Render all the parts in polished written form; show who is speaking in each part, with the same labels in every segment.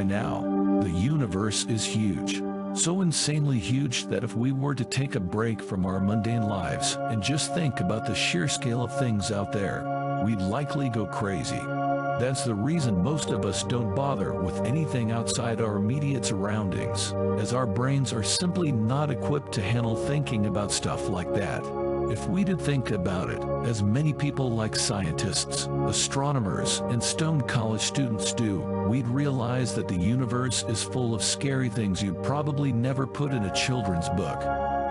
Speaker 1: now. The universe is huge. So insanely huge that if we were to take a break from our mundane lives and just think about the sheer scale of things out there, we'd likely go crazy. That's the reason most of us don't bother with anything outside our immediate surroundings, as our brains are simply not equipped to handle thinking about stuff like that. If we did think about it, as many people like scientists, astronomers, and stoned college students do, we'd realize that the universe is full of scary things you'd probably never put in a children's book.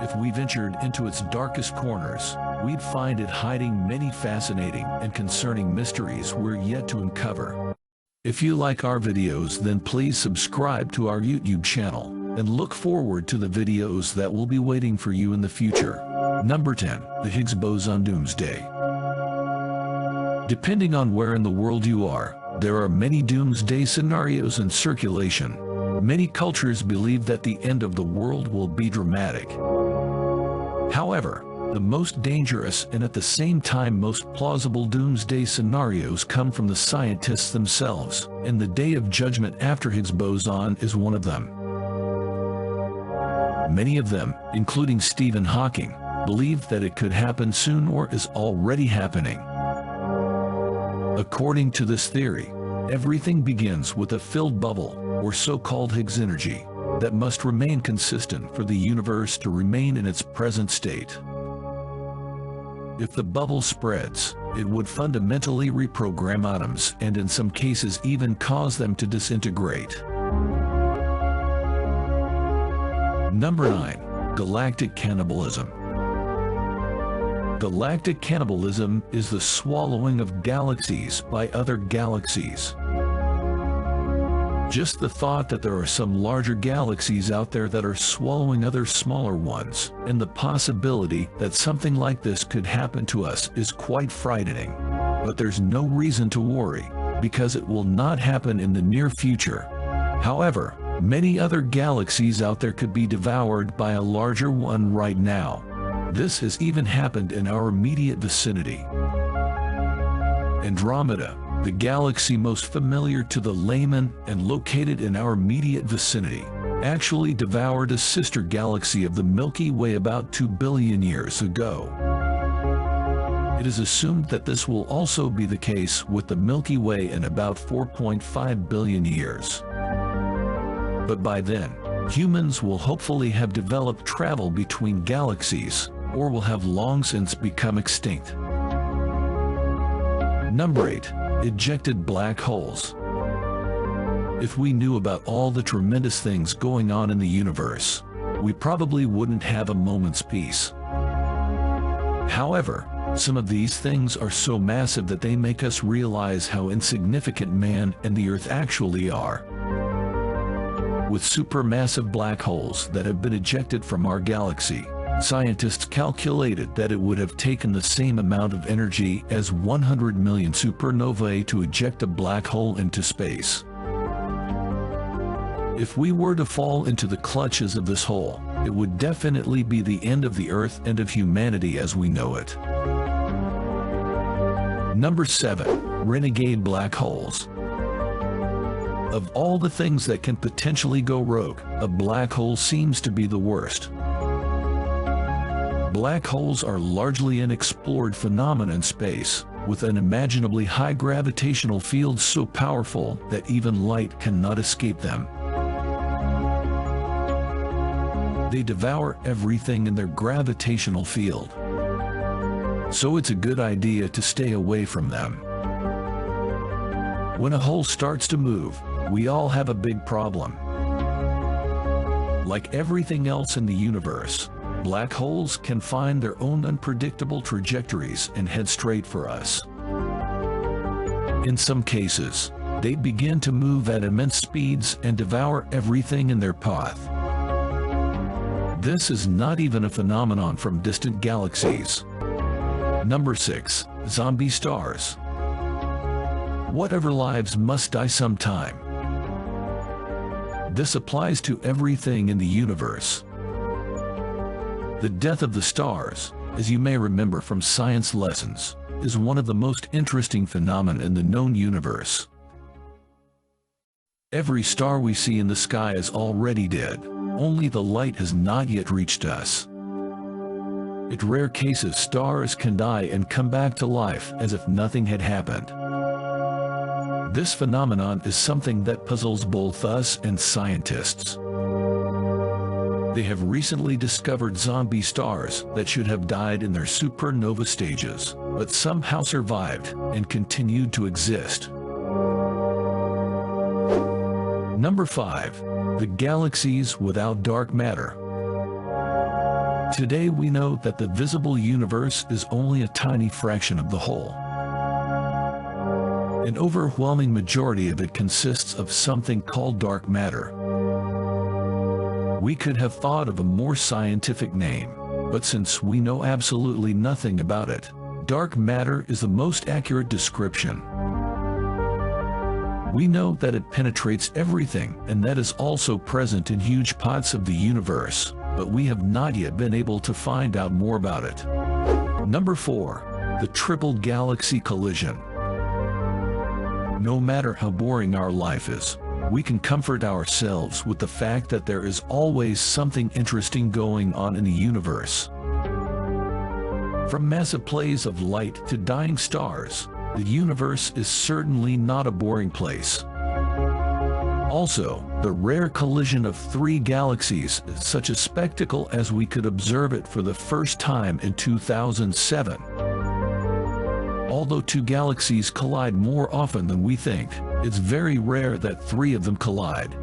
Speaker 1: If we ventured into its darkest corners, we'd find it hiding many fascinating and concerning mysteries we're yet to uncover. If you like our videos, then please subscribe to our YouTube channel and look forward to the videos that will be waiting for you in the future. Number 10. The Higgs Boson Doomsday. Depending on where in the world you are, there are many doomsday scenarios in circulation. Many cultures believe that the end of the world will be dramatic. However, the most dangerous and at the same time most plausible doomsday scenarios come from the scientists themselves, and the Day of Judgment after Higgs boson is one of them. Many of them, including Stephen Hawking, believe that it could happen soon or is already happening. According to this theory, everything begins with a filled bubble, or so-called Higgs energy, that must remain consistent for the universe to remain in its present state. If the bubble spreads, it would fundamentally reprogram atoms and in some cases even cause them to disintegrate. Number 9. Galactic cannibalism. Galactic cannibalism is the swallowing of galaxies by other galaxies. Just the thought that there are some larger galaxies out there that are swallowing other smaller ones, and the possibility that something like this could happen to us is quite frightening. But there's no reason to worry, because it will not happen in the near future. However, many other galaxies out there could be devoured by a larger one right now. This has even happened in our immediate vicinity. Andromeda, the galaxy most familiar to the layman and located in our immediate vicinity, actually devoured a sister galaxy of the Milky Way about 2 billion years ago. It is assumed that this will also be the case with the Milky Way in about 4.5 billion years. But by then, humans will hopefully have developed travel between galaxies, or will have long since become extinct. Number 8. Ejected black holes. If we knew about all the tremendous things going on in the universe, we probably wouldn't have a moment's peace. However, some of these things are so massive that they make us realize how insignificant man and the Earth actually are. With supermassive black holes that have been ejected from our galaxy, scientists calculated that it would have taken the same amount of energy as 100 million supernovae to eject a black hole into space. If we were to fall into the clutches of this hole, it would definitely be the end of the Earth and of humanity as we know it. Number 7. Renegade black holes. Of all the things that can potentially go rogue, a black hole seems to be the worst. Black holes are largely an explored phenomenon in space, with an unimaginably high gravitational field so powerful that even light cannot escape them. They devour everything in their gravitational field. So it's a good idea to stay away from them. When a hole starts to move, we all have a big problem. Like everything else in the universe, black holes can find their own unpredictable trajectories and head straight for us. In some cases, they begin to move at immense speeds and devour everything in their path. This is not even a phenomenon from distant galaxies. Number 6. Zombie stars. Whatever lives must die sometime. This applies to everything in the universe. The death of the stars, as you may remember from science lessons, is one of the most interesting phenomena in the known universe. Every star we see in the sky is already dead, only the light has not yet reached us. In rare cases, stars can die and come back to life as if nothing had happened. This phenomenon is something that puzzles both us and scientists. They have recently discovered zombie stars that should have died in their supernova stages, but somehow survived and continued to exist. Number 5. The galaxies without dark matter. Today we know that the visible universe is only a tiny fraction of the whole. An overwhelming majority of it consists of something called dark matter. We could have thought of a more scientific name, but since we know absolutely nothing about it, dark matter is the most accurate description. We know that it penetrates everything and that is also present in huge parts of the universe, but we have not yet been able to find out more about it. Number 4. The triple galaxy collision. No matter how boring our life is, we can comfort ourselves with the fact that there is always something interesting going on in the universe. From massive plays of light to dying stars, the universe is certainly not a boring place. Also, the rare collision of 3 galaxies is such a spectacle as we could observe it for the first time in 2007. Although 2 galaxies collide more often than we think, it's very rare that 3 of them collide.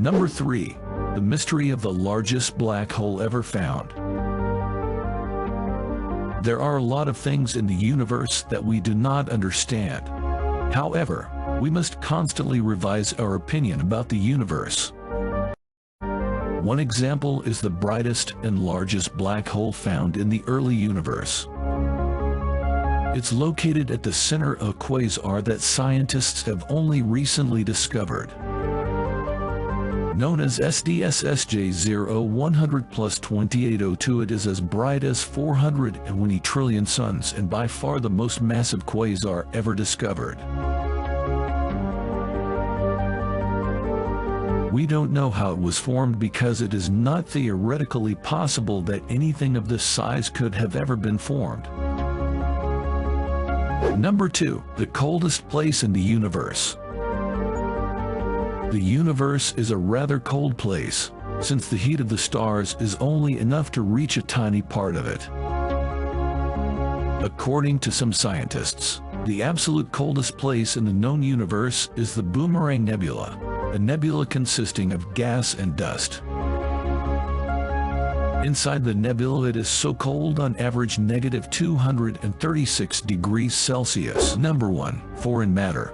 Speaker 1: Number 3. The mystery of the largest black hole ever found. There are a lot of things in the universe that we do not understand. However, we must constantly revise our opinion about the universe. One example is the brightest and largest black hole found in the early universe. It's located at the center of a quasar that scientists have only recently discovered. Known as SDSSJ0100 plus 2802, it is as bright as 420 trillion suns and by far the most massive quasar ever discovered. We don't know how it was formed because it is not theoretically possible that anything of this size could have ever been formed. Number 2. The coldest place in the universe. The universe is a rather cold place, since the heat of the stars is only enough to reach a tiny part of it. According to some scientists, the absolute coldest place in the known universe is the Boomerang Nebula, a nebula consisting of gas and dust. Inside the nebula it is so cold on average -236 degrees Celsius. Number 1. Foreign matter.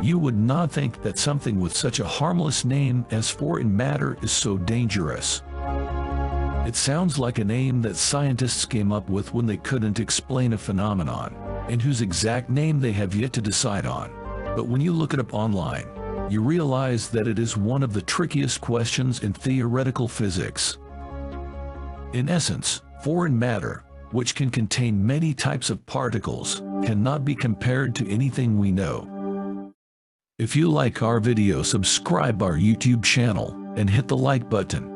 Speaker 1: You would not think that something with such a harmless name as foreign matter is so dangerous. It sounds like a name that scientists came up with when they couldn't explain a phenomenon, and whose exact name they have yet to decide on. But when you look it up online, you realize that it is one of the trickiest questions in theoretical physics. In essence, foreign matter, which can contain many types of particles, cannot be compared to anything we know. If you like our video, subscribe our YouTube channel and hit the like button.